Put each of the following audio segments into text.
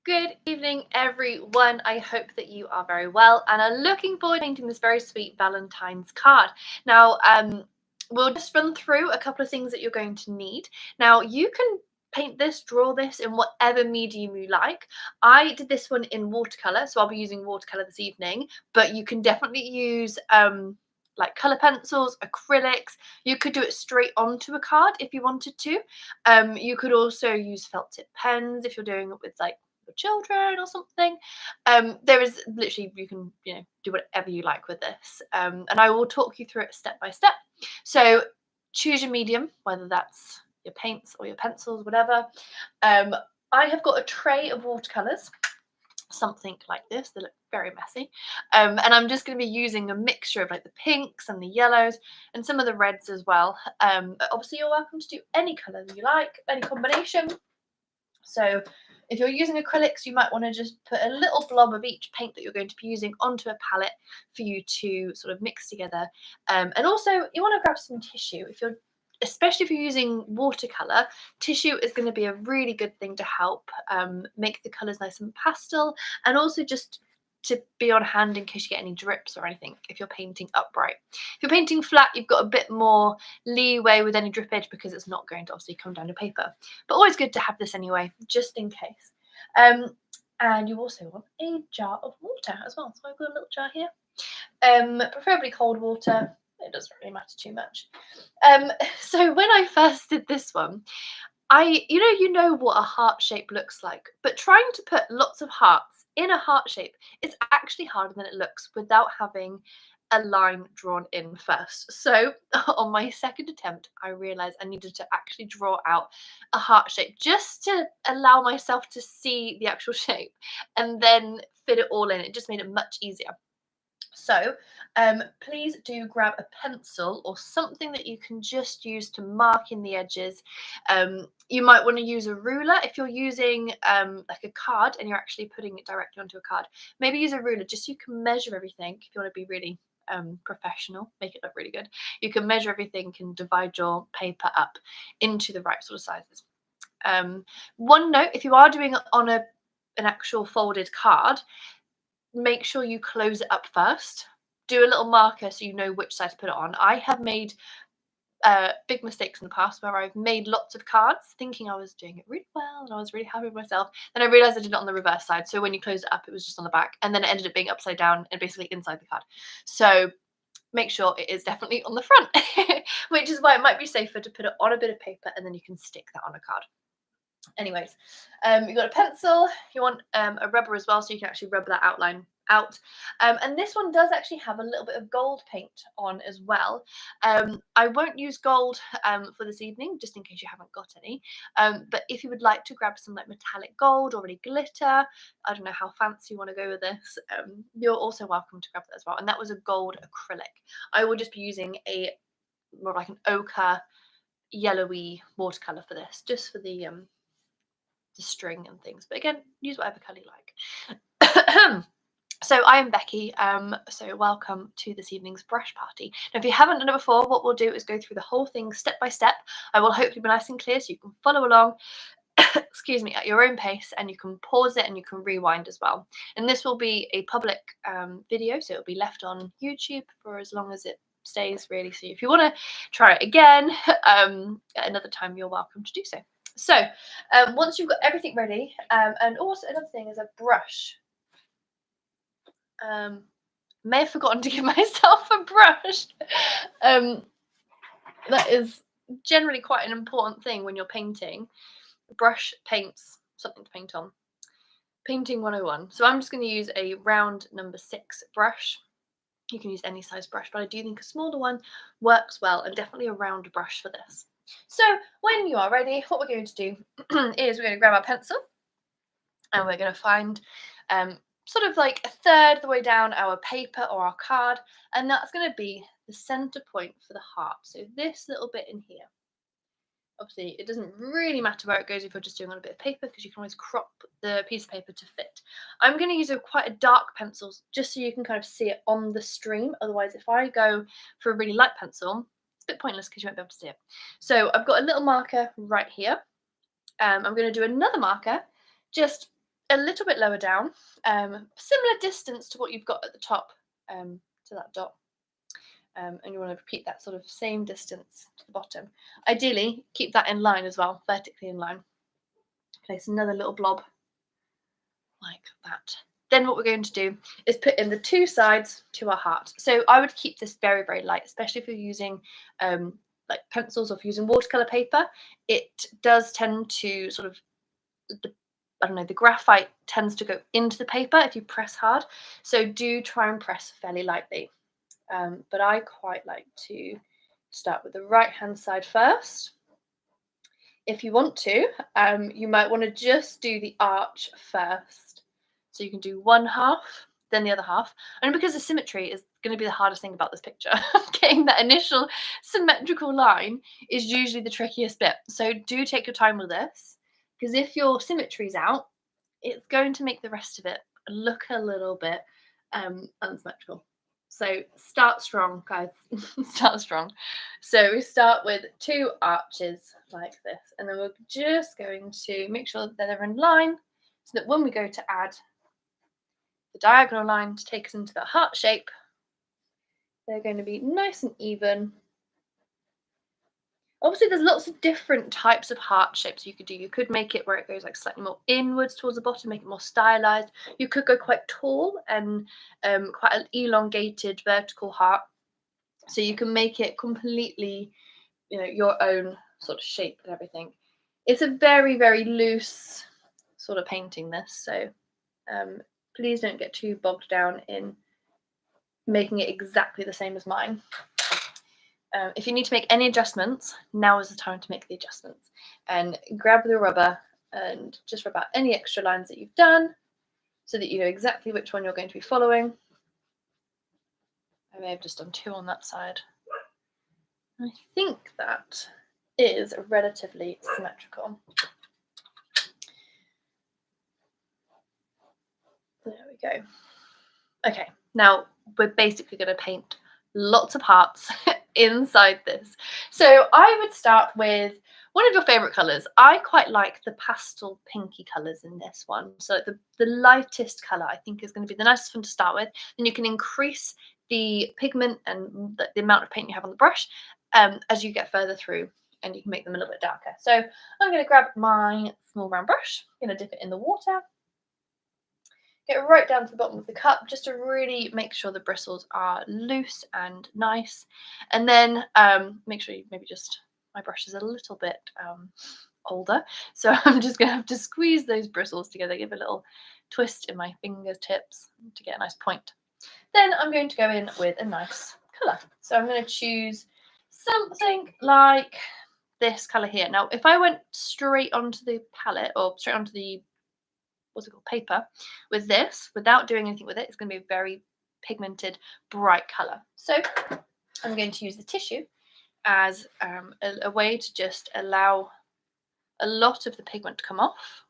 Good evening, everyone. I hope that you are very well and are looking forward to painting this very sweet Valentine's card. Now, we'll just run through a couple of things that you're going to need. Now, you can paint this, draw this in whatever medium you like. I did this one in watercolour, so I'll be using watercolour this evening, but you can definitely use like colour pencils, acrylics. You could do it straight onto a card if you wanted to. You could also use felt tip pens if you're doing it with like your children or something. There is literally, you can do whatever you like with this, and I will talk you through it step by step. So choose your medium, whether that's your paints or your pencils, whatever. I have got a tray of watercolors, something like this. They look very messy, and I'm just going to be using a mixture of like the pinks and the yellows and some of the reds as well. Obviously you're welcome to do any color that you like, any combination. So if you're using acrylics, you might want to just put a little blob of each paint that you're going to be using onto a palette for you to sort of mix together. And also you want to grab some tissue. Especially if you're using watercolor, tissue is going to be a really good thing to help make the colors nice and pastel, and also just to be on hand in case you get any drips or anything if you're painting upright. If you're painting flat, you've got a bit more leeway with any drippage because it's not going to obviously come down your paper. But always good to have this anyway, just in case. And you also want a jar of water as well. So I've got a little jar here. Preferably cold water. It doesn't really matter too much. So when I first did this one, you know what a heart shape looks like, but trying to put lots of hearts in a heart shape is actually harder than it looks without having a line drawn in first. So on my second attempt, I realized I needed to actually draw out a heart shape just to allow myself to see the actual shape and then fit it all in. It just made it much easier. So please do grab a pencil or something that you can just use to mark in the edges. You might want to use a ruler if you're using like a card and you're actually putting it directly onto a card. Maybe use a ruler just so you can measure everything if you want to be really professional, make it look really good. You can measure everything and divide your paper up into the right sort of sizes. One note, if you are doing it on an actual folded card, make sure you close it up first. Do a little marker so you know which side to put it on. I have made big mistakes in the past where I've made lots of cards thinking I was doing it really well and I was really happy with myself. Then I realized I did it on the reverse side. So when you close it up, it was just on the back, and then it ended up being upside down and basically inside the card. So make sure it is definitely on the front, which is why it might be safer to put it on a bit of paper and then you can stick that on a card. Anyways, you've got a pencil, you want a rubber as well so you can actually rub that outline out. And this one does actually have a little bit of gold paint on as well. I won't use gold for this evening, just in case you haven't got any. But if you would like to grab some like metallic gold or any glitter, I don't know how fancy you want to go with this, you're also welcome to grab that as well. And that was a gold acrylic. I will just be using a more like an ochre yellowy watercolor for this, just for the string and things, but again, use whatever color you like. So I am Becky, so welcome to this evening's brush party. Now if you haven't done it before, what we'll do is go through the whole thing step by step. I will hopefully be nice and clear so you can follow along excuse me, at your own pace, and you can pause it and you can rewind as well. And this will be a public video, so it'll be left on YouTube for as long as it stays, really. So if you want to try it again at another time, you're welcome to do so. So once you've got everything ready, and also another thing is a brush. May have forgotten to give myself a brush. That is generally quite an important thing when you're painting. The brush paints something to paint on. Painting 101. So I'm just going to use a round number 6 brush. You can use any size brush, but I do think a smaller one works well, and definitely a round brush for this. So when you are ready, what we're going to do is we're going to grab our pencil and we're going to find sort of like a third of the way down our paper or our card, and that's going to be the center point for the heart. So this little bit in here. Obviously, it doesn't really matter where it goes if you're just doing on a bit of paper, because you can always crop the piece of paper to fit. I'm going to use quite a dark pencil just so you can kind of see it on the stream. Otherwise, if I go for a really light pencil, it's a bit pointless because you won't be able to see it. So I've got a little marker right here. I'm going to do another marker just a little bit lower down, similar distance to what you've got at the top, to that dot. And you want to repeat that sort of same distance to the bottom. Ideally, keep that in line as well, vertically in line. Place another little blob like that. Then what we're going to do is put in the two sides to our heart. So I would keep this very, very light, especially if you're using like pencils or if you're using watercolor paper. It does tend to sort of, I don't know, the graphite tends to go into the paper if you press hard. So do try and press fairly lightly. But I quite like to start with the right hand side first. If you want to, you might want to just do the arch first. So you can do one half, then the other half. And because the symmetry is going to be the hardest thing about this picture, getting that initial symmetrical line is usually the trickiest bit. So do take your time with this, because if your symmetry's out, it's going to make the rest of it look a little bit unsymmetrical. So start strong, guys. Start strong. So we start with two arches like this, and then we're just going to make sure that they're in line so that when we go to add the diagonal line to take us into the heart shape, they're going to be nice and even. Obviously, there's lots of different types of heart shapes you could do. You could make it where it goes like slightly more inwards towards the bottom, make it more stylized. You could go quite tall and quite an elongated vertical heart. So you can make it completely, your own sort of shape and everything. It's a very, very loose sort of painting, this. So please don't get too bogged down in making it exactly the same as mine. If you need to make any adjustments, now is the time to make the adjustments. And grab the rubber and just rub out any extra lines that you've done so that you know exactly which one you're going to be following. I may have just done two on that side. I think that is relatively symmetrical. There we go. Okay, now we're basically going to paint lots of hearts inside this. So I would start with one of your favorite colors. I quite like the pastel pinky colors in this one. So the lightest color I think is going to be the nicest one to start with. Then you can increase the pigment and the amount of paint you have on the brush as you get further through, and you can make them a little bit darker. So I'm going to grab my small round brush, I'm going to dip it in the water, get right down to the bottom of the cup just to really make sure the bristles are loose and nice. And then make sure you maybe just, my brush is a little bit older, so I'm just going to have to squeeze those bristles together, give a little twist in my fingertips to get a nice point. Then I'm going to go in with a nice colour. So I'm going to choose something like this colour here. Now, if I went straight onto the palette or straight onto the paper with this without doing anything with it, it's going to be a very pigmented, bright colour. So I'm going to use the tissue as a way to just allow a lot of the pigment to come off.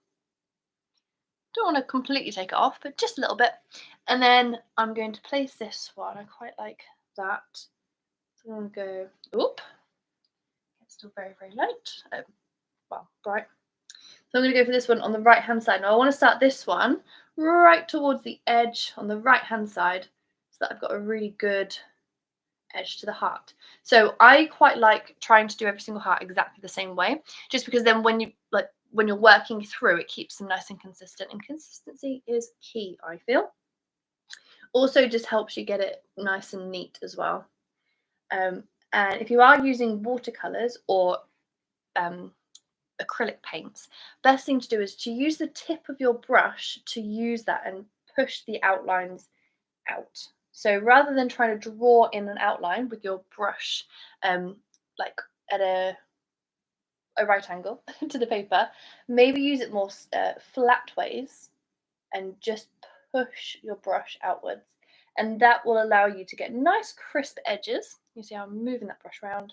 Don't want to completely take it off, but just a little bit. And then I'm going to place this one. I quite like that. So I'm going to go, oop, it's still very, very light. Well, bright. So I'm going to go for this one on the right hand side. Now I want to start this one right towards the edge on the right hand side so that I've got a really good edge to the heart. So I quite like trying to do every single heart exactly the same way, just because then when you're working through, it keeps them nice and consistent, and consistency is key, I feel. Also just helps you get it nice and neat as well. And if you are using watercolors or acrylic paints, best thing to do is to use the tip of your brush to use that and push the outlines out. So rather than trying to draw in an outline with your brush like at a right angle to the paper, maybe use it more flat ways and just push your brush outwards, and that will allow you to get nice crisp edges. You see how I'm moving that brush around.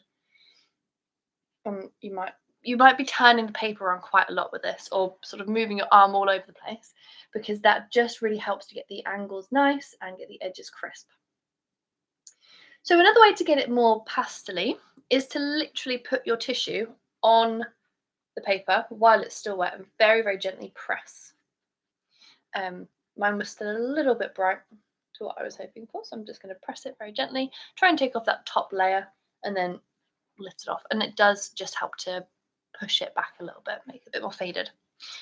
You might be turning the paper around quite a lot with this, or sort of moving your arm all over the place, because that just really helps to get the angles nice and get the edges crisp. So another way to get it more pastel-y is to literally put your tissue on the paper while it's still wet and very, very gently press. Mine was still a little bit bright to what I was hoping for, so I'm just going to press it very gently, try and take off that top layer, and then lift it off. And it does just help to push it back a little bit, make it a bit more faded.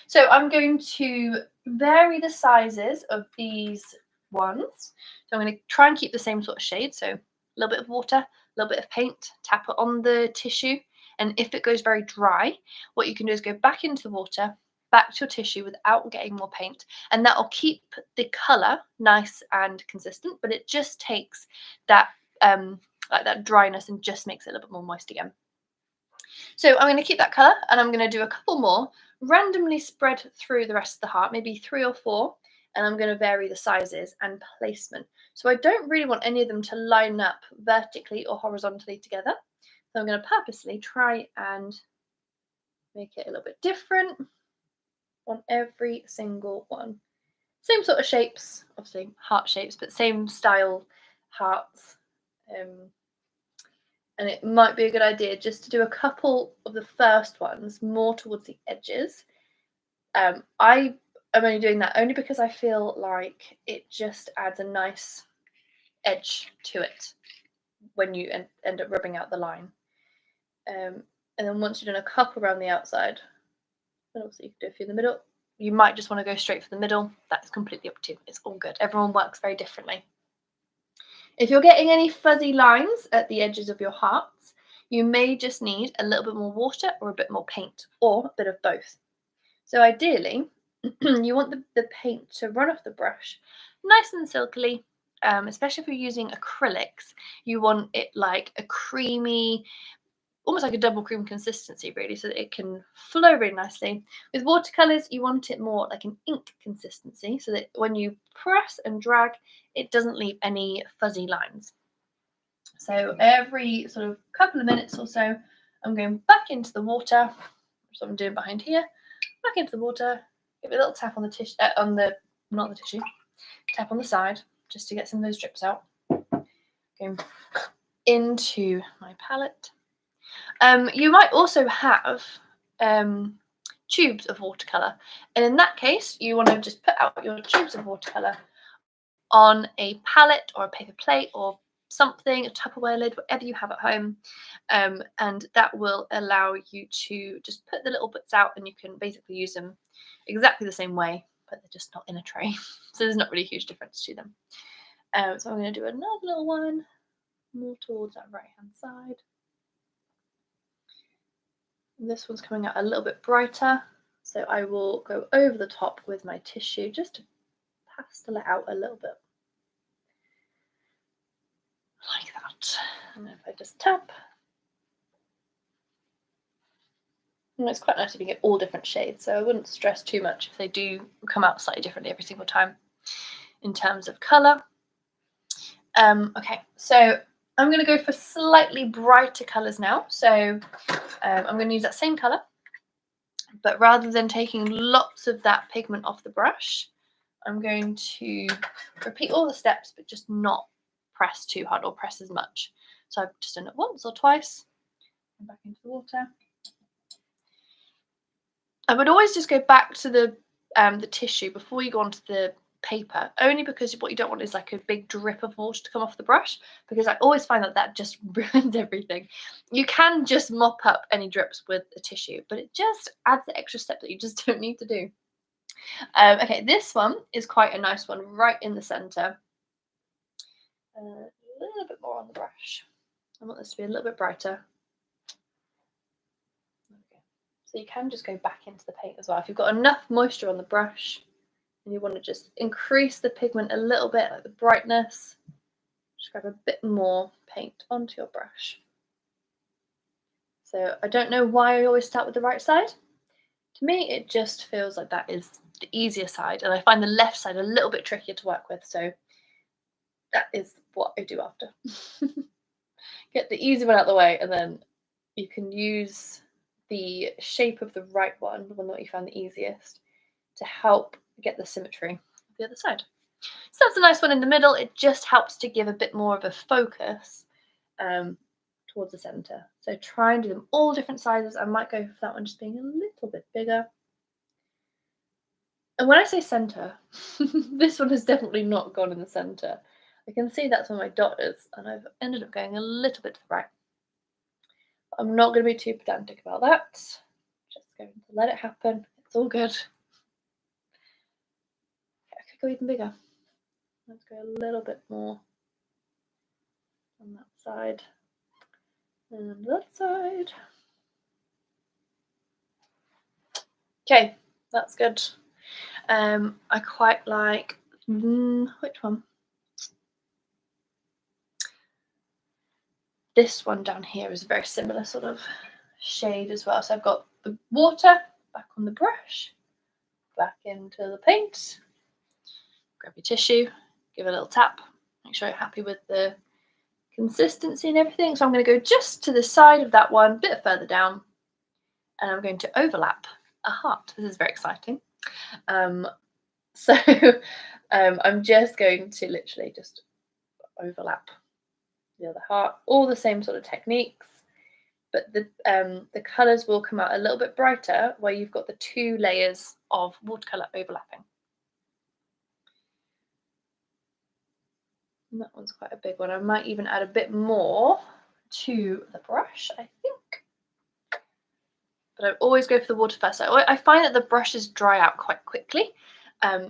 So I'm going to vary the sizes of these ones. So I'm going to try and keep the same sort of shade. So a little bit of water, a little bit of paint, tap it on the tissue. And if it goes very dry, what you can do is go back into the water, back to your tissue without getting more paint. And that will keep the colour nice and consistent, but it just takes that like that dryness and just makes it a little bit more moist again. So I'm going to keep that colour, and I'm going to do a couple more, randomly spread through the rest of the heart, maybe 3 or 4, and I'm going to vary the sizes and placement. So I don't really want any of them to line up vertically or horizontally together. So I'm going to purposely try and make it a little bit different on every single one. Same sort of shapes, obviously heart shapes, but same style hearts. And it might be a good idea just to do a couple of the first ones more towards the edges. I am only doing that only because I feel like it just adds a nice edge to it when you end up rubbing out the line. And then once you've done a couple around the outside, then obviously you can do a few in the middle. You might just want to go straight for the middle. That's completely up to you. It's all good. Everyone works very differently. If you're getting any fuzzy lines at the edges of your hearts, you may just need a little bit more water or a bit more paint, or a bit of both. So ideally, you want the paint to run off the brush nice and silkily, especially if you're using acrylics. You want it like a creamy, almost like a double cream consistency, really, so that it can flow really nicely. With watercolors, you want it more like an ink consistency, so that when you press and drag, it doesn't leave any fuzzy lines. So every sort of couple of minutes or so, I'm going back into the water. That's what I'm doing behind here. Back into the water, give it a little tap on the tissue, not the tissue, tap on the side, just to get some of those drips out. Going into my palette. You might also have tubes of watercolour, and in that case, you want to just put out your tubes of watercolour on a palette or a paper plate or something, a Tupperware lid, whatever you have at home, and that will allow you to just put the little bits out, and you can basically use them exactly the same way, but they're just not in a tray, so there's not really a huge difference to them. So I'm going to do another little one more towards that right hand side. This one's coming out a little bit brighter, so I will go over the top with my tissue just to pastel it out a little bit. Like that. And if I just tap, and it's quite nice if you get all different shades, so I wouldn't stress too much if they do come out slightly differently every single time in terms of colour. Okay, so I'm going to go for slightly brighter colours now. So I'm going to use that same colour, but rather than taking lots of that pigment off the brush, I'm going to repeat all the steps, but just not press too hard or press as much. So I've just done it once or twice, and back into the water. I would always just go back to the tissue before you go onto the paper, only because what you don't want is like a big drip of water to come off the brush, because I always find that just ruins everything. You can just mop up any drips with a tissue, but it just adds the extra step that you just don't need to do. Okay, this one is quite a nice one right in the center. A little bit more on the brush. I want this to be a little bit brighter. Okay. So you can just go back into the paint as well. If you've got enough moisture on the brush and you want to just increase the pigment a little bit, like the brightness, just grab a bit more paint onto your brush. So I don't know why I always start with the right side. To me, it just feels like that is the easier side, and I find the left side a little bit trickier to work with, so that is what I do after. Get the easy one out of the way, and then you can use the shape of the right one, the one that you found the easiest, to help get the symmetry of the other side. So that's a nice one in the middle. It just helps to give a bit more of a focus towards the center. So try and do them all different sizes. I might go for that one just being a little bit bigger. And when I say centre, this one has definitely not gone in the centre. I can see that's where my dot is, and I've ended up going a little bit to the right. I'm not going to be too pedantic about that. Just going to let it happen. It's all good. I could go even bigger. Let's go a little bit more on that side and that side. Okay, that's good. I quite like which one? This one down here is a very similar sort of shade as well. So I've got the water back on the brush, back into the paint. Grab your tissue, give it a little tap, make sure you're happy with the consistency and everything. So I'm going to go just to the side of that one, a bit further down, and I'm going to overlap a heart. This is very exciting. So I'm just going to literally just overlap the other heart, all the same sort of techniques, but the colours will come out a little bit brighter where you've got the two layers of watercolour overlapping. And that one's quite a big one. I might even add a bit more to the brush, I think. But I always go for the water first. I find that the brushes dry out quite quickly.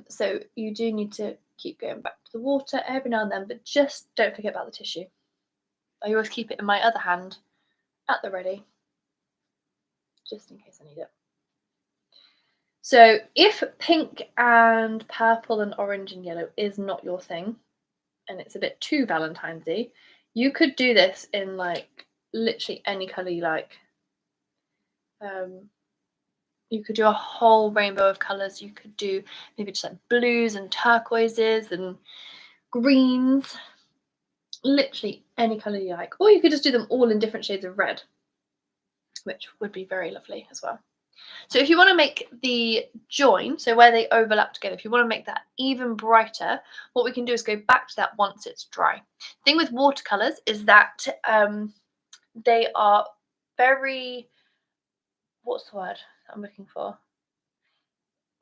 So you do need to keep going back to the water every now and then, but just don't forget about the tissue. I always keep it in my other hand at the ready, just in case I need it. So if pink and purple and orange and yellow is not your thing, and it's a bit too Valentine's-y, you could do this in like literally any colour you like. You could do a whole rainbow of colours. You could do maybe just like blues and turquoises and greens, literally any colour you like. Or you could just do them all in different shades of red, which would be very lovely as well. So if you want to make the join, so where they overlap together, if you want to make that even brighter, what we can do is go back to that once it's dry. The thing with watercolours is that they are very, what's the word I'm looking for?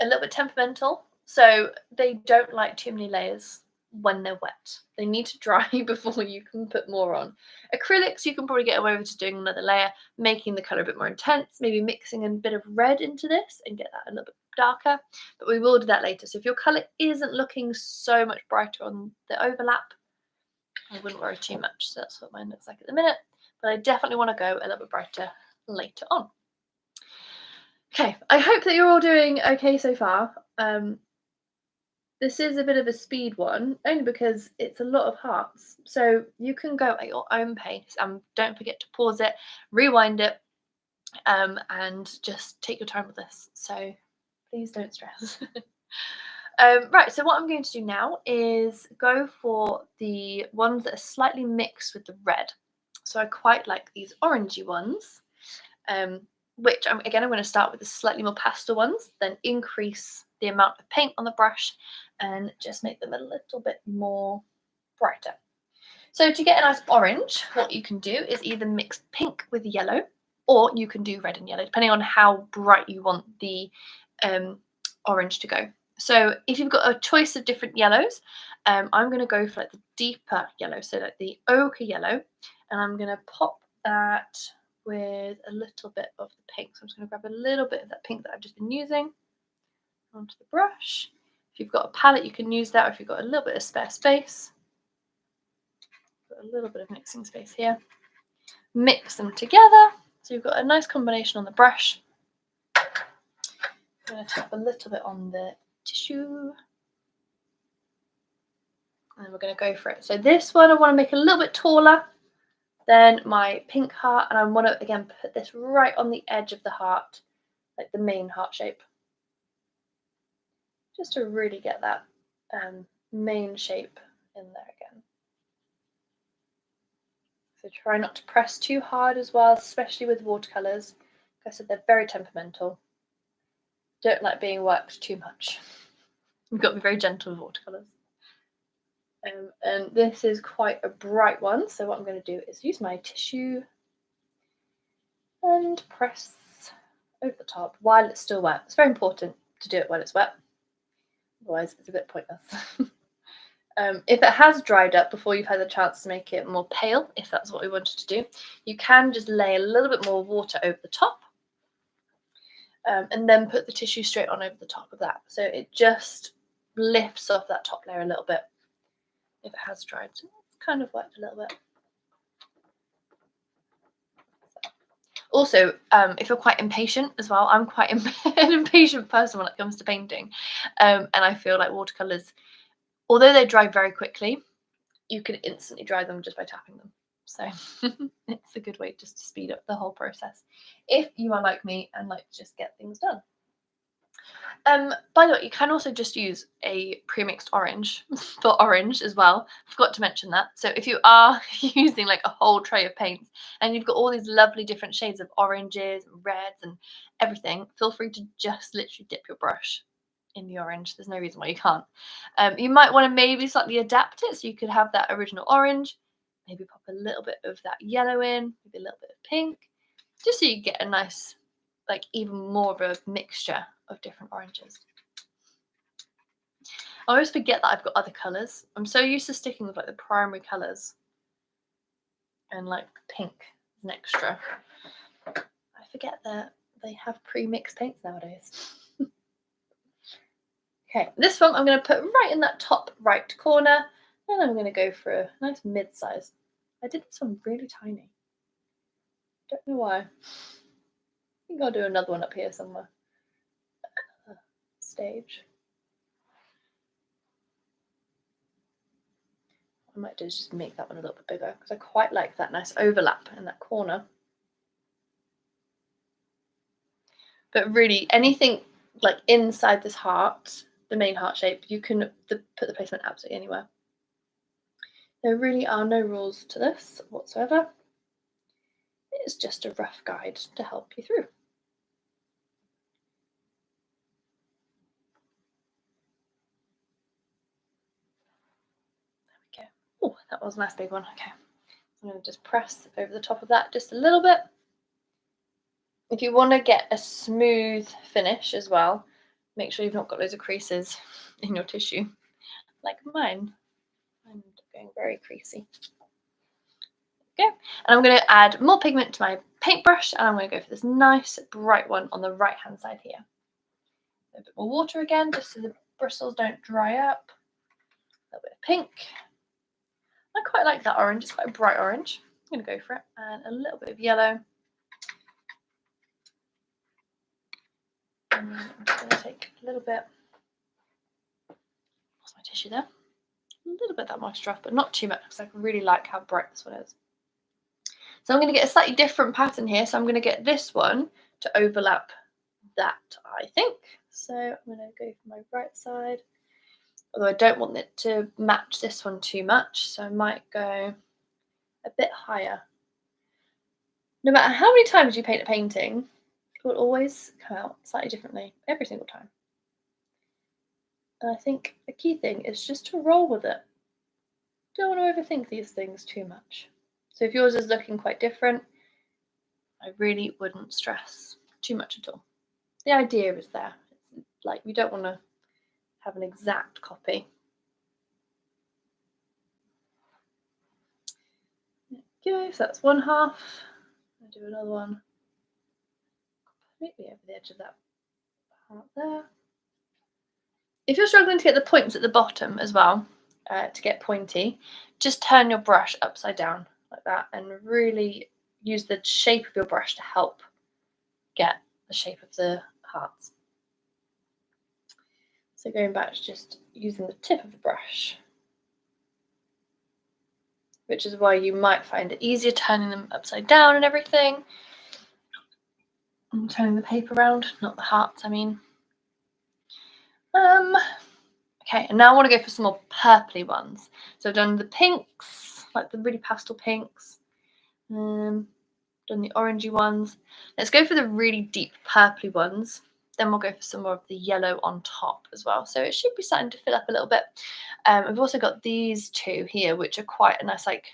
A little bit temperamental. So they don't like too many layers when they're wet. They need to dry before you can put more on. Acrylics, you can probably get away with just doing another layer, making the colour a bit more intense, maybe mixing a bit of red into this and get that a little bit darker. But we will do that later. So if your colour isn't looking so much brighter on the overlap, I wouldn't worry too much. So that's what mine looks like at the minute. But I definitely want to go a little bit brighter later on. Okay, I hope that you're all doing okay so far. This is a bit of a speed one, only because it's a lot of hearts. So you can go at your own pace. Don't forget to pause it, rewind it, and just take your time with this. So please don't stress. Right, so what I'm going to do now is go for the ones that are slightly mixed with the red. So I quite like these orangey ones. Which I'm going to start with the slightly more pastel ones, then increase the amount of paint on the brush and just make them a little bit more brighter. So to get a nice orange, what you can do is either mix pink with yellow, or you can do red and yellow, depending on how bright you want the orange to go. So if you've got a choice of different yellows, I'm going to go for like the deeper yellow, so like the ochre yellow, and I'm going to pop that with a little bit of the pink. So I'm just going to grab a little bit of that pink that I've just been using onto the brush. If you've got a palette, you can use that, or if you've got a little bit of spare space. Got a little bit of mixing space here. Mix them together. So you've got a nice combination on the brush. I'm going to tap a little bit on the tissue. And we're going to go for it. So this one I want to make a little bit taller than my pink heart, and I want to again put this right on the edge of the heart, like the main heart shape, just to really get that main shape in there again. So try not to press too hard as well, especially with watercolours. Like I said, they're very temperamental. Don't like being worked too much. You've got to be very gentle with watercolours. And this is quite a bright one, so what I'm going to do is use my tissue and press over the top while it's still wet. It's very important to do it while it's wet. otherwise it's a bit pointless. If it has dried up before you've had the chance to make it more pale, if that's what we wanted to do, you can just lay a little bit more water over the top, and then put the tissue straight on over the top of that. So it just lifts off that top layer a little bit if it has dried. So it's kind of worked a little bit. Also, if you're quite impatient as well, I'm quite an impatient person when it comes to painting, and I feel like watercolors, although they dry very quickly, you can instantly dry them just by tapping them. So it's a good way just to speed up the whole process if you are like me and like to just get things done. By the way, you can also just use a pre-mixed orange for orange as well. Forgot to mention that. So if you are using like a whole tray of paints and you've got all these lovely different shades of oranges, reds, and everything, feel free to just literally dip your brush in the orange. There's no reason why you can't. You might want to maybe slightly adapt it so you could have that original orange, maybe pop a little bit of that yellow in, maybe a little bit of pink, just so you get a nice, like even more of a mixture of different oranges. I always forget that I've got other colours. I'm so used to sticking with like the primary colours and like pink is an extra. I forget that they have pre-mixed paints nowadays. Okay, this one I'm going to put right in that top right corner, and I'm going to go for a nice mid-size. I did this one really tiny. Don't know why. I think I'll do another one up here somewhere. Stage. What I might do is just make that one a little bit bigger because I quite like that nice overlap in that corner. But really, anything like inside this heart, the main heart shape, you can put the placement absolutely anywhere. There really are no rules to this whatsoever. It's just a rough guide to help you through. There we go. Oh, that was a nice big one. Okay. I'm going to just press over the top of that just a little bit. If you want to get a smooth finish as well, make sure you've not got loads of creases in your tissue, like mine. I'm going very creasy. Okay, and I'm going to add more pigment to my paintbrush, and I'm going to go for this nice bright one on the right hand side here. A bit more water again, just so the bristles don't dry up. A little bit of pink. I quite like that orange, it's quite a bright orange. I'm going to go for it, and a little bit of yellow. And I'm just going to take a little bit, lost my tissue there, a little bit of that moisture off, but not too much because I really like how bright this one is. So I'm going to get a slightly different pattern here. So I'm going to get this one to overlap that, I think. So I'm going to go for my right side, although I don't want it to match this one too much. So I might go a bit higher. No matter how many times you paint a painting, it will always come out slightly differently every single time. And I think the key thing is just to roll with it. Don't want to overthink these things too much. So if yours is looking quite different, I really wouldn't stress too much at all. The idea is there. It's like we don't want to have an exact copy. Okay, so that's one half. I'll do another one completely over the edge of that part there. If you're struggling to get the points at the bottom as well, to get pointy, just turn your brush upside down like that and really use the shape of your brush to help get the shape of the hearts. So going back to just using the tip of the brush, which is why you might find it easier turning them upside down and everything. And turning the paper around, not the hearts, I mean. Okay, and now I want to go for some more purpley ones. So I've done the pinks, like the really pastel pinks. Done the orangey ones. Let's go for the really deep purpley ones. Then we'll go for some more of the yellow on top as well. So it should be starting to fill up a little bit. I've also got these two here, which are quite a nice, like,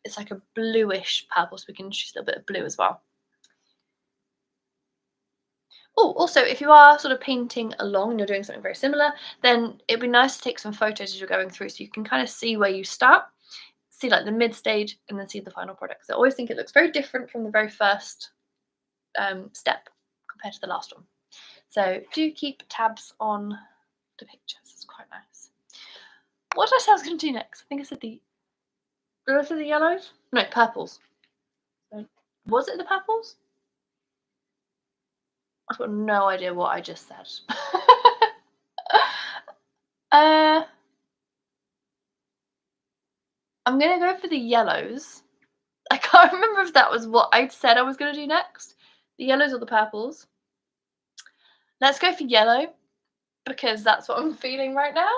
it's like a bluish purple, so we can choose a little bit of blue as well. Oh, also, if you are sort of painting along and you're doing something very similar, then it'd be nice to take some photos as you're going through so you can kind of see where you start, see like the mid stage, and then see the final product. So I always think it looks very different from the very first step compared to the last one. So do keep tabs on the pictures. It's quite nice. What did I say I was going to do next? I think I said did I say the yellows? No, purples. Was it the purples? I've got no idea what I just said. I'm gonna go for the yellows. I can't remember if that was what I said I was gonna do next. The yellows or the purples. Let's go for yellow because that's what I'm feeling right now.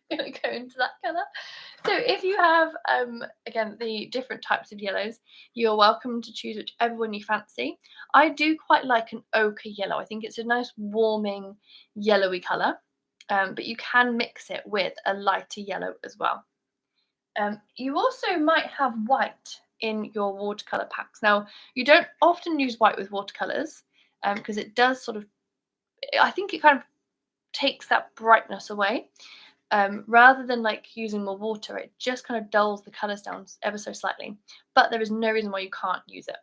Gonna go into that colour. So if you have again the different types of yellows, you're welcome to choose whichever one you fancy. I do quite like an ochre yellow. I think it's a nice warming yellowy colour, but you can mix it with a lighter yellow as well. You also might have white in your watercolour packs. Now, you don't often use white with watercolours because it does sort of, I think it kind of takes that brightness away. Rather than like using more water, it just kind of dulls the colours down ever so slightly. But there is no reason why you can't use it.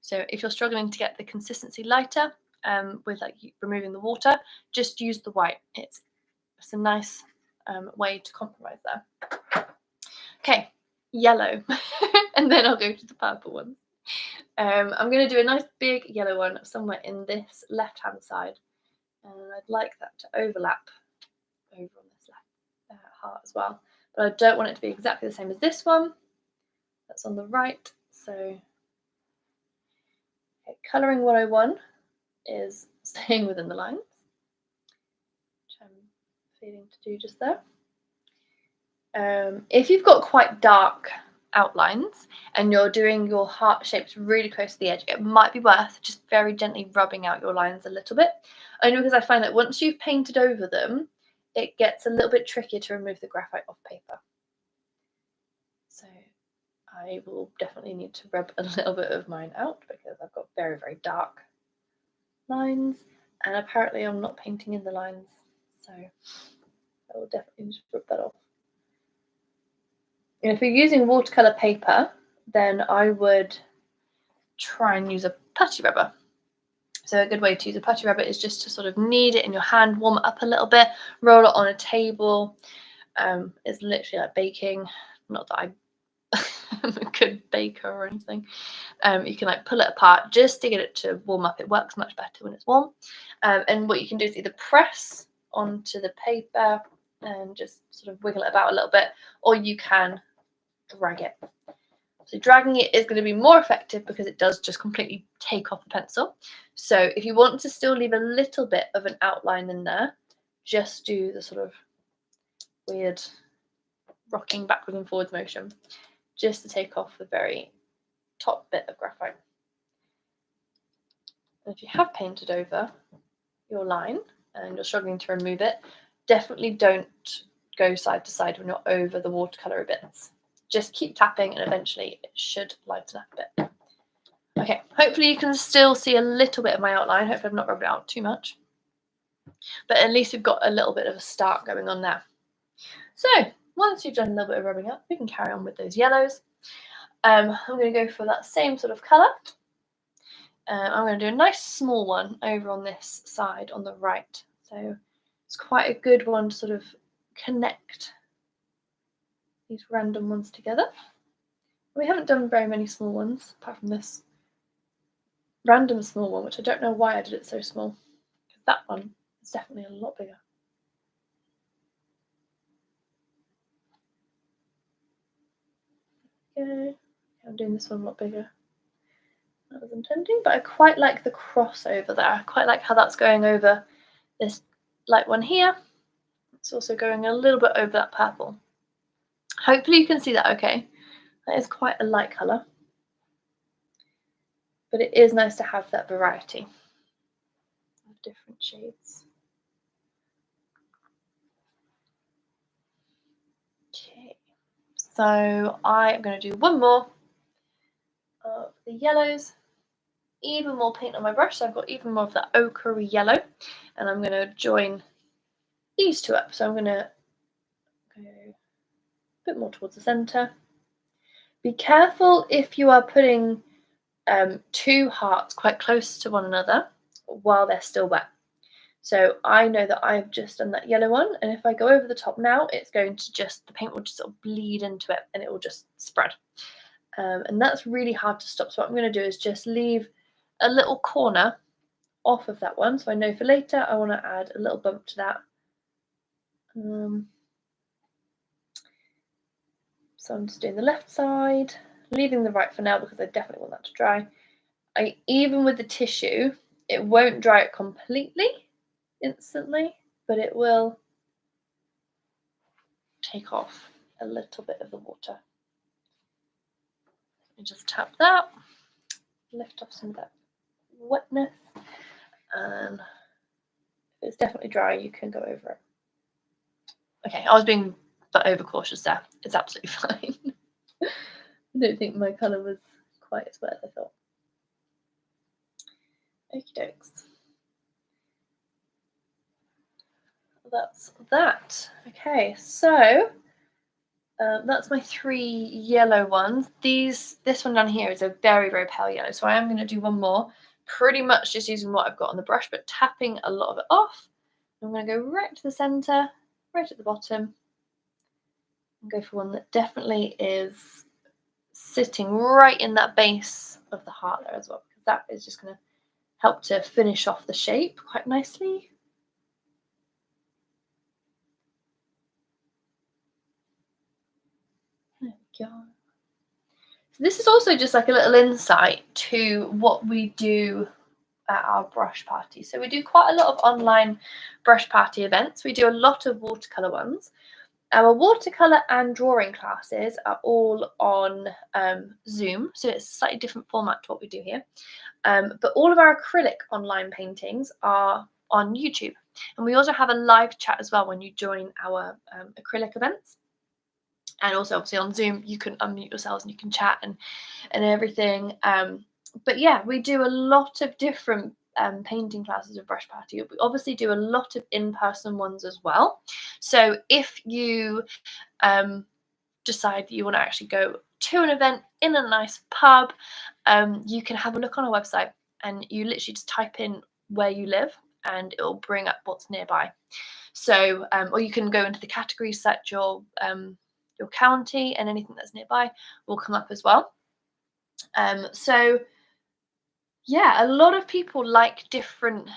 So if you're struggling to get the consistency lighter with like removing the water, just use the white. It's a nice way to compromise there. Okay, yellow, and then I'll go to the purple one. I'm going to do a nice big yellow one somewhere in this left-hand side, and I'd like that to overlap over on this left heart as well. But I don't want it to be exactly the same as this one. That's on the right. So, okay, colouring what I want is staying within the lines, which I'm feeling to do just there. If you've got quite dark outlines and you're doing your heart shapes really close to the edge, it might be worth just very gently rubbing out your lines a little bit, only because I find that once you've painted over them, it gets a little bit trickier to remove the graphite off paper. So I will definitely need to rub a little bit of mine out because I've got very, very dark lines, and apparently I'm not painting in the lines, so I will definitely need to rub that off. And if you're using watercolour paper, then I would try and use a putty rubber. So a good way to use a putty rubber is just to sort of knead it in your hand, warm it up a little bit, roll it on a table. It's literally like baking. Not that I'm a good baker or anything. You can like pull it apart just to get it to warm up. It works much better when it's warm. And what you can do is either press onto the paper and just sort of wiggle it about a little bit, or you can drag it. So dragging it is going to be more effective because it does just completely take off the pencil. So if you want to still leave a little bit of an outline in there, just do the sort of weird rocking backwards and forwards motion just to take off the very top bit of graphite. And if you have painted over your line and you're struggling to remove it, definitely don't go side to side when you're over the watercolour bits. Just keep tapping and eventually it should lighten up a bit. Okay, hopefully you can still see a little bit of my outline. Hopefully I've not rubbed it out too much. But at least we've got a little bit of a start going on there. So once you've done a little bit of rubbing up, we can carry on with those yellows. I'm going to go for that same sort of colour. I'm going to do a nice small one over on this side on the right. So it's quite a good one to sort of connect these random ones together. We haven't done very many small ones apart from this random small one, which I don't know why I did it so small, because that one is definitely a lot bigger. Okay, I'm doing this one a lot bigger than I was intending, but I quite like the crossover there. I quite like how that's going over this light one here. It's also going a little bit over that purple. Hopefully you can see that okay. That is quite a light colour, but it is nice to have that variety of different shades. Okay, so I am going to do one more of the yellows. even more paint on my brush, so I've got even more of that ochre yellow, and I'm going to join these two up. So I'm going to go a bit more towards the center. Be careful if you are putting two hearts quite close to one another while they're still wet. So I know that I've just done that yellow one, and if I go over the top now, it's going to just, the paint will just sort of bleed into it and it will just spread. And that's really hard to stop. So what I'm going to do is just leave a little corner off of that one. So I know for later I want to add a little bump to that. So I'm just doing the left side, leaving the right for now because I definitely want that to dry. Even with the tissue, it won't dry it completely instantly, but it will take off a little bit of the water. And just tap that, lift off some of that wetness, and if it's definitely dry, you can go over it. Okay, I was being overcautious there. It's absolutely fine. I don't think my colour was quite as wet as I thought. Okie dokes. That's that. Okay, so that's my 3 yellow ones. This one down here is a very, very pale yellow, so I am going to do one more, pretty much just using what I've got on the brush, but tapping a lot of it off. I'm going to go right to the centre, right at the bottom, and go for one that definitely is sitting right in that base of the heart there as well, because that is just going to help to finish off the shape quite nicely. There we go. So this is also just like a little insight to what we do at our brush party. So we do quite a lot of online brush party events. We do a lot of watercolour ones. Our watercolour and drawing classes are all on Zoom, so it's a slightly different format to what we do here. But all of our acrylic online paintings are on YouTube. And we also have a live chat as well when you join our acrylic events. And also, obviously, on Zoom, you can unmute yourselves and you can chat and everything. But yeah, we do a lot of different painting classes of Brush Party. We obviously do a lot of in-person ones as well. So if you decide that you want to actually go to an event in a nice pub, you can have a look on our website and you literally just type in where you live and it will bring up what's nearby. So, or you can go into the category, set your county, and anything that's nearby will come up as well. So yeah, a lot of people like different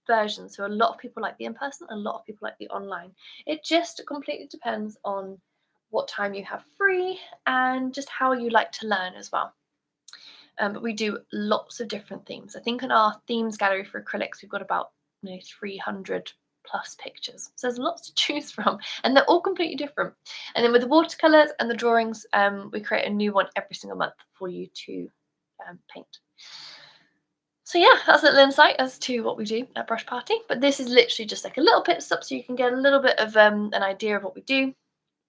versions. So a lot of people like the in-person, a lot of people like the online. It just completely depends on what time you have free and just how you like to learn as well. But we do lots of different themes. I think in our themes gallery for acrylics, we've got about 300 plus pictures. So there's lots to choose from, and they're all completely different. And then with the watercolors and the drawings, we create a new one every single month for you to paint. So yeah, that's a little insight as to what we do at Brush Party. But this is literally just like a little pit stop so you can get a little bit of an idea of what we do.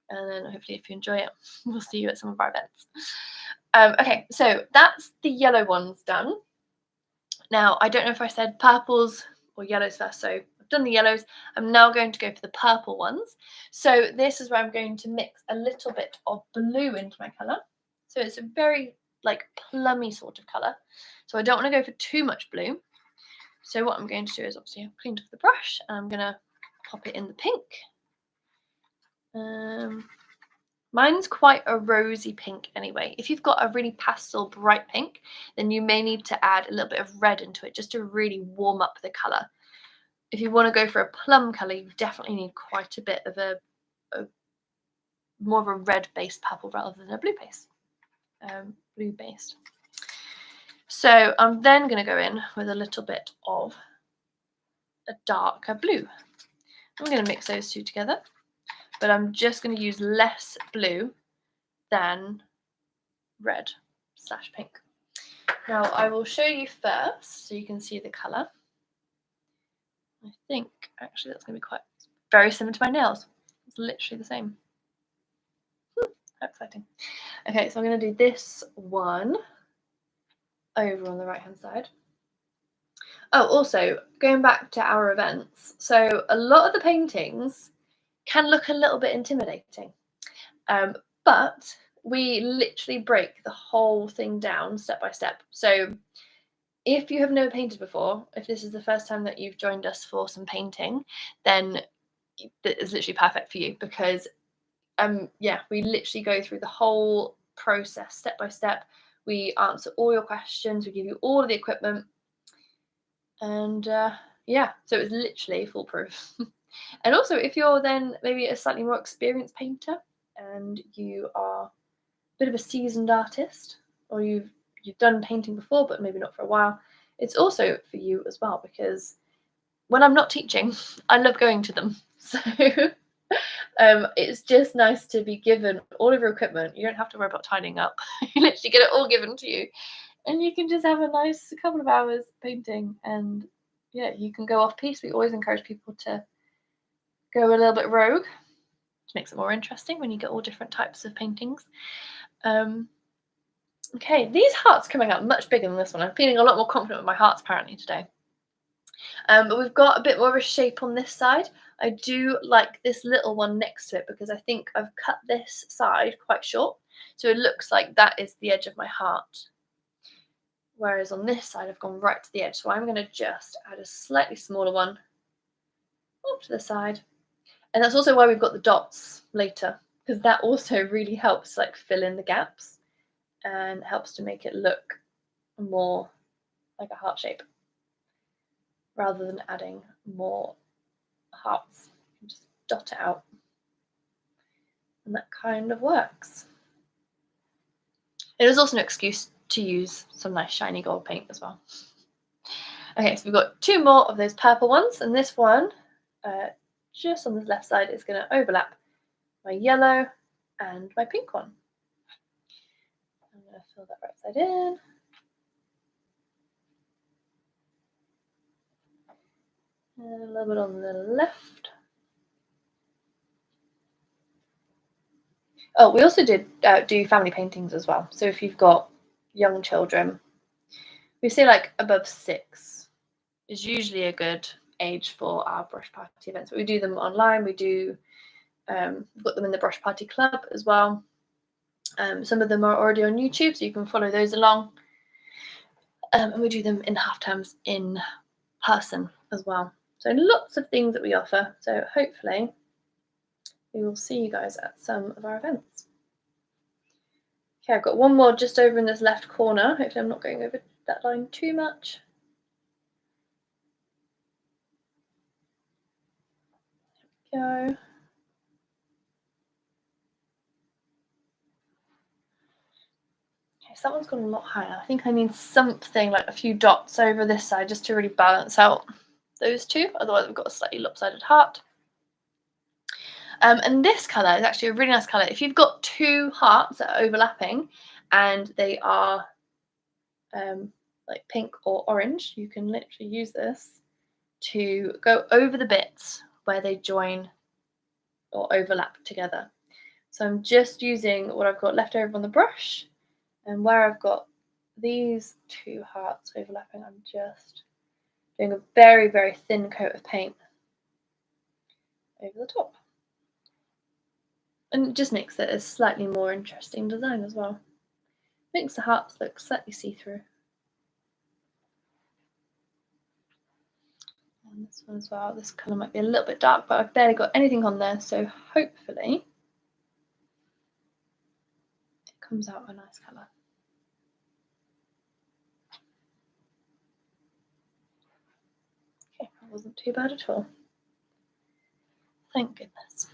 And then hopefully if you enjoy it, we'll see you at some of our events. Okay, so that's the yellow ones done. Now, I don't know if I said purples or yellows first, so I've done the yellows. I'm now going to go for the purple ones. So this is where I'm going to mix a little bit of blue into my colour. So it's a very like plummy sort of colour. So I don't want to go for too much blue. So what I'm going to do is obviously I've cleaned off the brush and I'm going to pop it in the pink. Mine's quite a rosy pink anyway. If you've got a really pastel bright pink, then you may need to add a little bit of red into it just to really warm up the colour. If you want to go for a plum colour, you definitely need quite a bit of a more of a red-based purple rather than a blue-based. So I'm then going to go in with a little bit of a darker blue. I'm going to mix those two together, but I'm just going to use less blue than red/pink. Now I will show you first so you can see the colour. I think actually that's going to be quite very similar to my nails. It's literally the same. How exciting. Okay, so I'm going to do this one over on the right hand side. Oh, also, going back to our events, so a lot of the paintings can look a little bit intimidating, but we literally break the whole thing down step by step. So if you have never painted before, if this is the first time that you've joined us for some painting, then that is literally perfect for you because yeah, we literally go through the whole process step by step. We answer all your questions, we give you all of the equipment, and yeah, so it's literally foolproof. And also, if you're then maybe a slightly more experienced painter and you are a bit of a seasoned artist, or you've done painting before but maybe not for a while, it's also for you as well because when I'm not teaching, I love going to them. So it's just nice to be given all of your equipment. You don't have to worry about tidying up. You literally get it all given to you, and you can just have a nice couple of hours painting. And yeah, you can go off piece. We always encourage people to go a little bit rogue, which makes it more interesting when you get all different types of paintings. Okay, these hearts coming out much bigger than this one. I'm feeling a lot more confident with my hearts apparently today. But we've got a bit more of a shape on this side. I do like this little one next to it because I think I've cut this side quite short. So it looks like that is the edge of my heart. Whereas on this side, I've gone right to the edge. So I'm going to just add a slightly smaller one off to the side. And that's also why we've got the dots later, because that also really helps like fill in the gaps and helps to make it look more like a heart shape rather than adding more hearts. Just dot it out. And that kind of works. It was also an excuse to use some nice shiny gold paint as well. Okay, so we've got two more of those purple ones, and this one, just on the left side, is going to overlap my yellow and my pink one. I'm going to fill that right side in. And a little bit on the left. Oh, we also did do family paintings as well. So if you've got young children, we say like above 6 is usually a good age for our brush party events. But we do them online. We do we've got them in the Brush Party Club as well. Some of them are already on YouTube, so you can follow those along. And we do them in half terms in person as well. So lots of things that we offer. So hopefully we will see you guys at some of our events. Okay, I've got one more just over in this left corner. Hopefully I'm not going over that line too much. There we go. Okay, so that one's gone a lot higher. I think I need something like a few dots over this side just to really balance out those two. Otherwise we've got a slightly lopsided heart. And this colour is actually a really nice colour. If you've got two hearts that are overlapping and they are like pink or orange, you can literally use this to go over the bits where they join or overlap together. So I'm just using what I've got left over on the brush, and where I've got these two hearts overlapping, I'm just doing a very, very thin coat of paint over the top. And it just makes it a slightly more interesting design as well. Makes the hearts look slightly see-through. And this one as well, this colour might be a little bit dark, but I've barely got anything on there, so hopefully it comes out a nice colour. Okay, that wasn't too bad at all. Thank goodness.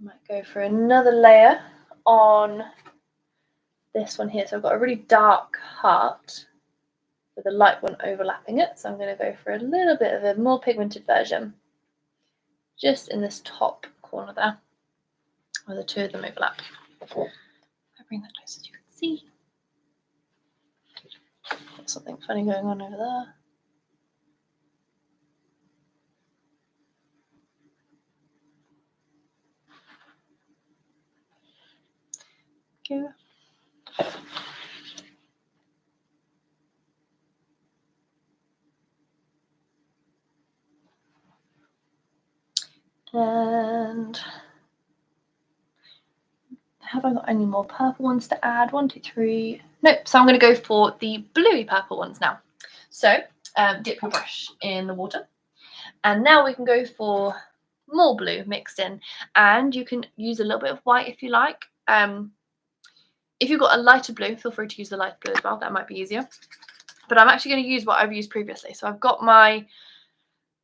Might go for another layer on this one here. So I've got a really dark heart with a light one overlapping it. So I'm going to go for a little bit of a more pigmented version just in this top corner there where the two of them overlap. If I bring that closer, you can see. Got something funny going on over there. Okay. And have I got any more purple ones to add? 1, 2, 3. Nope. So I'm going to go for the bluey purple ones now. So dip your brush in the water. And now we can go for more blue mixed in. And you can use a little bit of white if you like. If you've got a lighter blue, feel free to use the lighter blue as well. That might be easier. But I'm actually going to use what I've used previously. So I've got my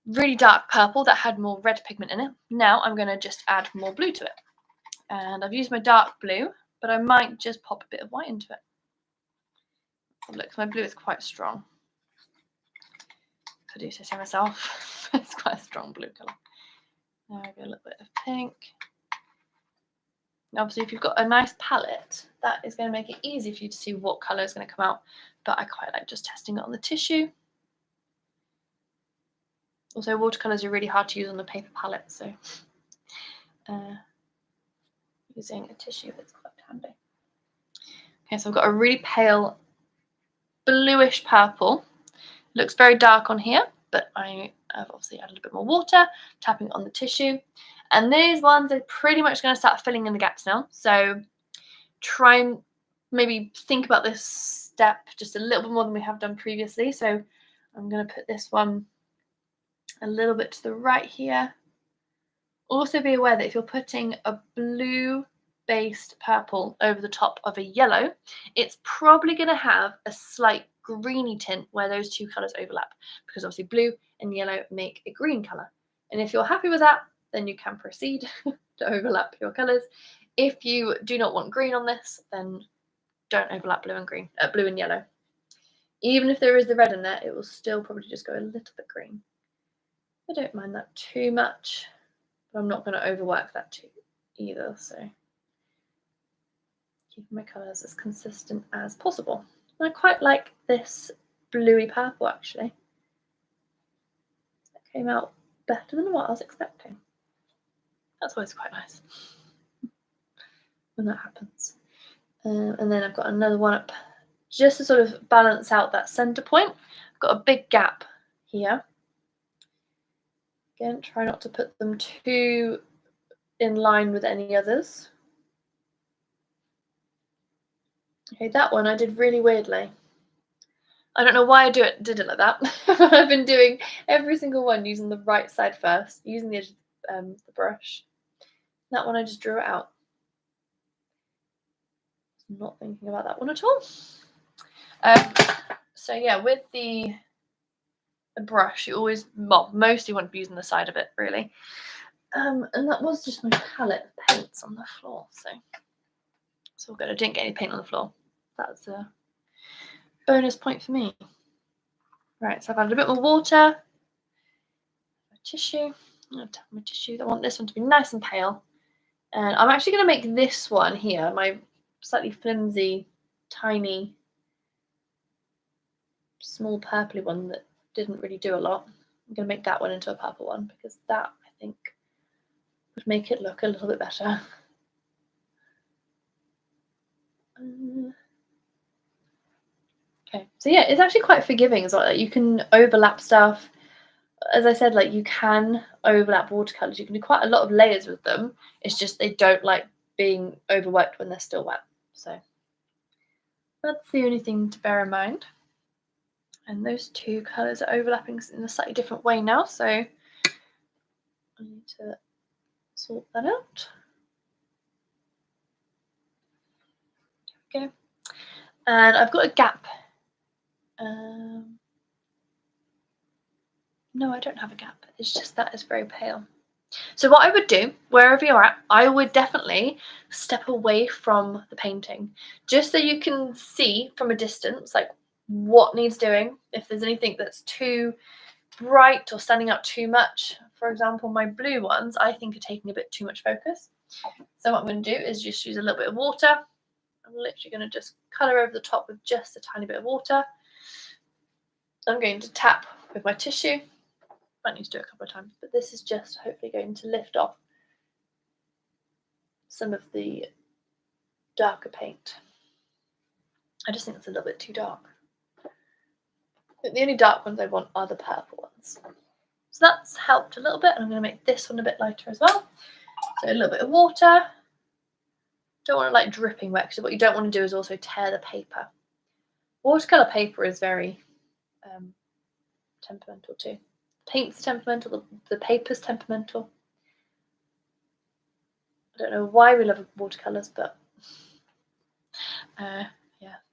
really dark purple that had more red pigment in it. Now I'm going to just add more blue to it. And I've used my dark blue, but I might just pop a bit of white into it. Look, my blue is quite strong. Could do so myself. It's quite a strong blue colour. There we go, a little bit of pink. Obviously, if you've got a nice palette, that is going to make it easy for you to see what colour is going to come out. But I quite like just testing it on the tissue. Also, watercolours are really hard to use on the paper palette, so using a tissue is quite handy. Okay, so I've got a really pale bluish purple. Looks very dark on here, but I have obviously added a bit more water, tapping on the tissue. And these ones are pretty much going to start filling in the gaps now. So try and maybe think about this step just a little bit more than we have done previously. So I'm going to put this one a little bit to the right here. Also be aware that if you're putting a blue based purple over the top of a yellow, it's probably going to have a slight greeny tint where those two colours overlap, because obviously blue and yellow make a green colour. And if you're happy with that, then you can proceed to overlap your colours. If you do not want green on this, then don't overlap blue and green, blue and yellow. Even if there is the red in there, it will still probably just go a little bit green. I don't mind that too much, but I'm not going to overwork that too either. So keeping my colours as consistent as possible. And I quite like this bluey purple actually. That came out better than what I was expecting. That's always quite nice when that happens. And then I've got another one up just to sort of balance out that centre point. I've got a big gap here. Again, try not to put them too in line with any others. Okay, that one I did really weirdly. I don't know why I did it like that. I've been doing every single one using the right side first, using the edge of the brush. That one I just drew it out. Not thinking about that one at all. So yeah, with the brush, you always, well, mostly want to be using the side of it, really. And that was just my palette of paints on the floor. So it's all good. I didn't get any paint on the floor. That's a bonus point for me. Right, so I've added a bit more water. My tissue. I'm going to tap my tissue. I want this one to be nice and pale. And I'm actually going to make this one here, my slightly flimsy, tiny, small purpley one that didn't really do a lot. I'm going to make that one into a purple one because that, I think, would make it look a little bit better. Okay, so yeah, it's actually quite forgiving as well. Like, you can overlap stuff. As I said, like, you can overlap watercolors. You can do quite a lot of layers with them. It's just they don't like being overworked when they're still wet. So that's the only thing to bear in mind. And those two colours are overlapping in a slightly different way now, so I need to sort that out. There we go. And I've got a gap. No, I don't have a gap. It's just that it's very pale. So what I would do, wherever you're at, I would definitely step away from the painting, just so you can see from a distance, like, what needs doing. If there's anything that's too bright or standing out too much, for example, my blue ones, I think are taking a bit too much focus. So what I'm going to do is just use a little bit of water. I'm literally going to just colour over the top with just a tiny bit of water. I'm going to tap with my tissue. Might need to do it a couple of times, but this is just hopefully going to lift off some of the darker paint. I just think it's a little bit too dark. But the only dark ones I want are the purple ones. So that's helped a little bit, and I'm going to make this one a bit lighter as well. So a little bit of water. Don't want it like dripping wet, because what you don't want to do is also tear the paper. Watercolour paper is very temperamental too. Paint's temperamental, the paper's temperamental. I don't know why we love watercolours, but yeah,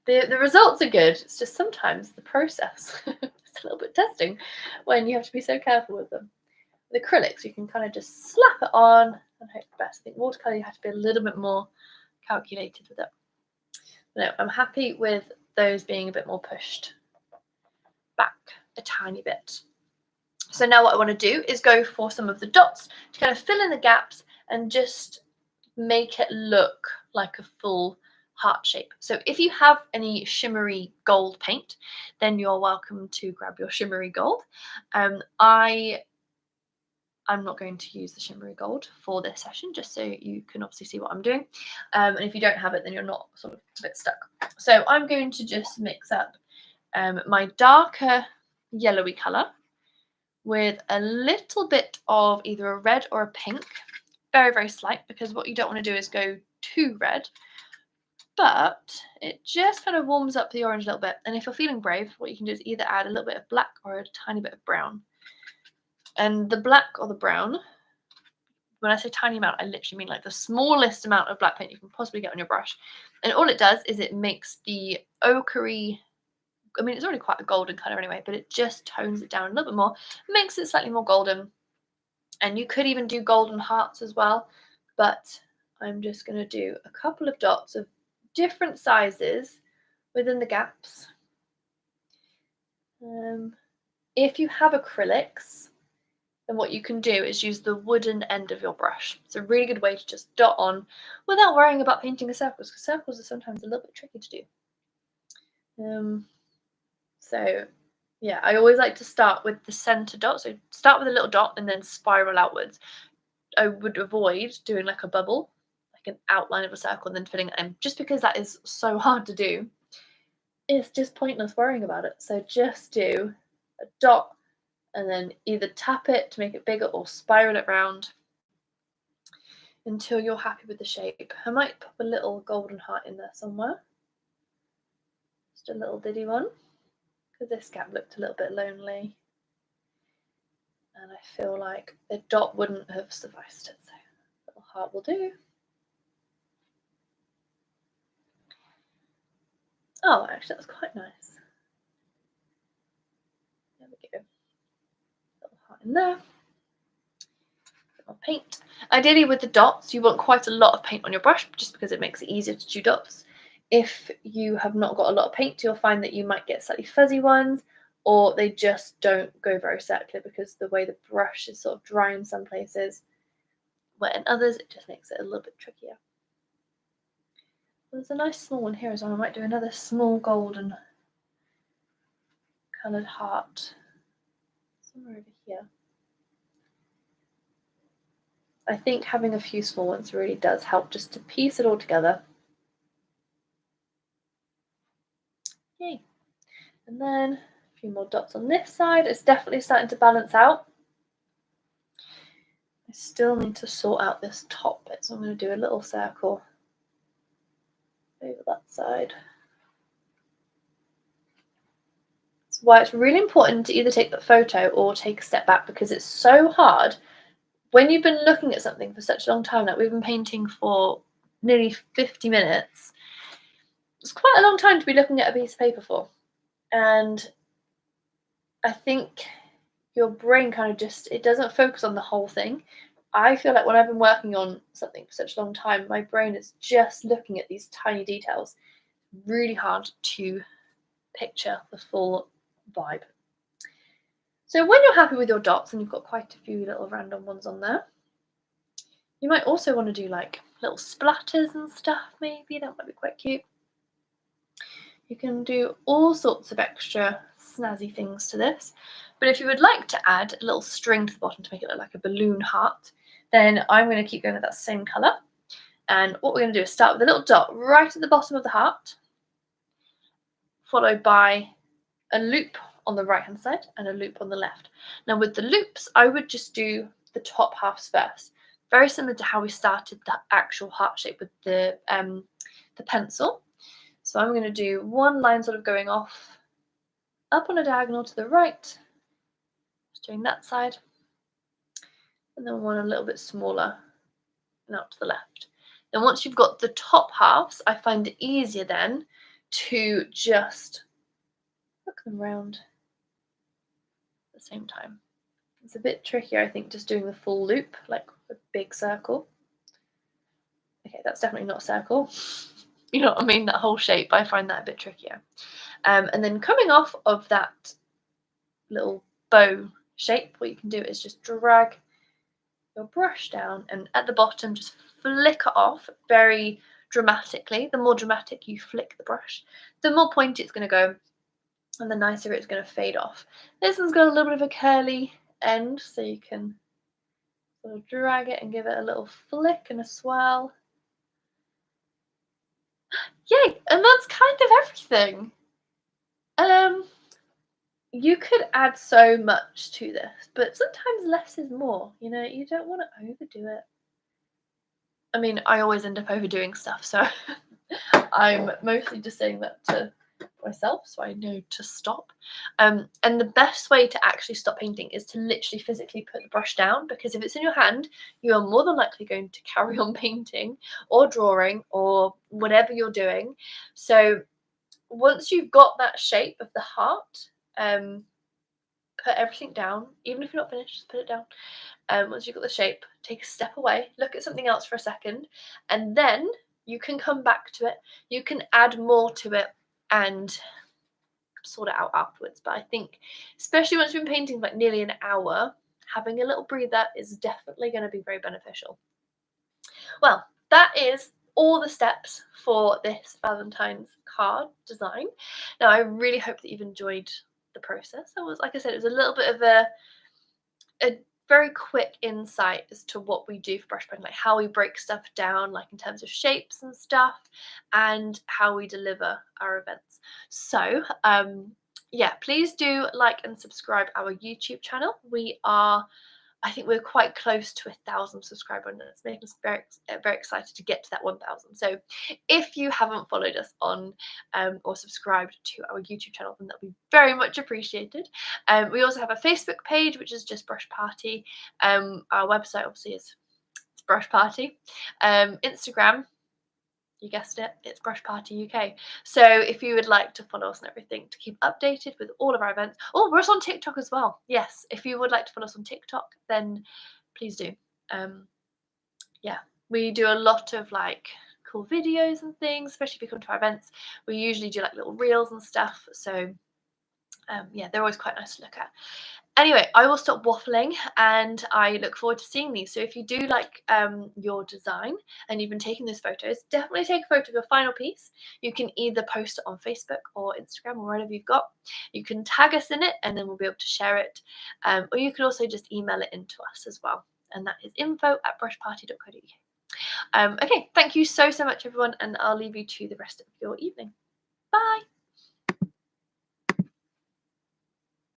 the results are good. It's just sometimes the process it's a little bit testing when you have to be so careful with them. With acrylics, you can kind of just slap it on and hope the best. I think watercolour, you have to be a little bit more calculated with it. No, I'm happy with those being a bit more pushed back a tiny bit. So now what I want to do is go for some of the dots to kind of fill in the gaps and just make it look like a full heart shape. So if you have any shimmery gold paint, then you're welcome to grab your shimmery gold. I'm not going to use the shimmery gold for this session, just so you can obviously see what I'm doing. And if you don't have it, then you're not sort of a bit stuck. So I'm going to just mix up my darker yellowy colour with a little bit of either a red or a pink, very, very slight, because what you don't want to do is go too red, but it just kind of warms up the orange a little bit. And if you're feeling brave, what you can do is either add a little bit of black or a tiny bit of brown. And the black or the brown, when I say tiny amount, I literally mean like the smallest amount of black paint you can possibly get on your brush. And all it does is it makes the ochre-y, I mean, it's already quite a golden colour anyway, but it just tones it down a little bit more, makes it slightly more golden. And you could even do golden hearts as well, but I'm just going to do a couple of dots of different sizes within the gaps. If you have acrylics, then what you can do is use the wooden end of your brush. It's a really good way to just dot on without worrying about painting a circles, because circles are sometimes a little bit tricky to do. So yeah, I always like to start with the center dot. So start with a little dot and then spiral outwards. I would avoid doing like a bubble, like an outline of a circle, and then filling it in, just because that is so hard to do. It's just pointless worrying about it. So just do a dot and then either tap it to make it bigger or spiral it round until you're happy with the shape. I might pop a little golden heart in there somewhere. Just a little diddy one, because this gap looked a little bit lonely. And I feel like the dot wouldn't have sufficed it, so a little heart will do. Oh, actually, that's quite nice. There we go. Little heart in there. More paint. Ideally, with the dots, you want quite a lot of paint on your brush, just because it makes it easier to do dots. If you have not got a lot of paint, you'll find that you might get slightly fuzzy ones, or they just don't go very circular because the way the brush is sort of dry in some places, wet in others, it just makes it a little bit trickier. There's a nice small one here as well. I might do another small golden coloured heart somewhere over here. I think having a few small ones really does help just to piece it all together. Yay. And then a few more dots on this side. It's definitely starting to balance out. I still need to sort out this top bit, so I'm going to do a little circle over that side. That's why it's really important to either take the photo or take a step back, because it's so hard when you've been looking at something for such a long time. Like, we've been painting for nearly 50 minutes. It's quite a long time to be looking at a piece of paper for. And I think your brain kind of just, it doesn't focus on the whole thing. I feel like when I've been working on something for such a long time, my brain is just looking at these tiny details. Really hard to picture the full vibe. So when you're happy with your dots and you've got quite a few little random ones on there, you might also want to do like little splatters and stuff, maybe. That might be quite cute. You can do all sorts of extra snazzy things to this. But if you would like to add a little string to the bottom to make it look like a balloon heart, then I'm going to keep going with that same colour. And what we're going to do is start with a little dot right at the bottom of the heart, followed by a loop on the right hand side and a loop on the left. Now with the loops, I would just do the top halves first, very similar to how we started the actual heart shape with the pencil. So I'm going to do one line sort of going off up on a diagonal to the right, just doing that side, and then one a little bit smaller and out to the left. Then once you've got the top halves, I find it easier then to just hook them round at the same time. It's a bit trickier, I think, just doing the full loop, like a big circle. Okay, that's definitely not a circle. You know what I mean? That whole shape, I find that a bit trickier. And then coming off of that little bow shape, what you can do is just drag your brush down, and at the bottom just flick it off very dramatically. The more dramatic you flick the brush, the more pointy it's going to go, and the nicer it's going to fade off. This one's got a little bit of a curly end, so you can sort of drag it and give it a little flick and a swirl. Yay! And that's kind of everything. You could add so much to this, but sometimes less is more. You know, you don't want to overdo it. I mean, I always end up overdoing stuff, so I'm mostly just saying that to myself so I know to stop. And the best way to actually stop painting is to literally physically put the brush down, because if it's in your hand, you are more than likely going to carry on painting or drawing or whatever you're doing. So once you've got that shape of the heart, put everything down. Even if you're not finished, just put it down. Once you've got the shape, take a step away, look at something else for a second, and then you can come back to it. You can add more to it and sort it out afterwards. But I think, especially once you've been painting for like nearly an hour, having a little breather is definitely going to be very beneficial. Well, that is all the steps for this Valentine's card design. Now, I really hope that you've enjoyed the process. It was, like I said, it was a little bit of a very quick insight as to what we do for brush painting, like how we break stuff down, like in terms of shapes and stuff, and how we deliver our events. So yeah, please do like and subscribe our YouTube channel. I think we're quite close to 1,000 subscribers, and it's making us very, very excited to get to that 1,000. So if you haven't followed us on or subscribed to our YouTube channel, then that'll be very much appreciated. We also have a Facebook page, which is just Brush Party. Our website obviously is Brush Party. Instagram, you guessed it, it's Brush Party UK. So if you would like to follow us and everything to keep updated with all of our events, oh, we're also on TikTok as well. Yes, if you would like to follow us on TikTok, then please do. Yeah, we do a lot of like cool videos and things, especially if you come to our events. We usually do like little reels and stuff. So yeah, they're always quite nice to look at. Anyway, I will stop waffling, and I look forward to seeing these. So if you do like your design and you've been taking those photos, definitely take a photo of your final piece. You can either post it on Facebook or Instagram or wherever you've got. You can tag us in it, and then we'll be able to share it. Or you can also just email it in to us as well. And that is info@brushparty.co.uk. Okay, thank you so much, everyone, and I'll leave you to the rest of your evening. Bye.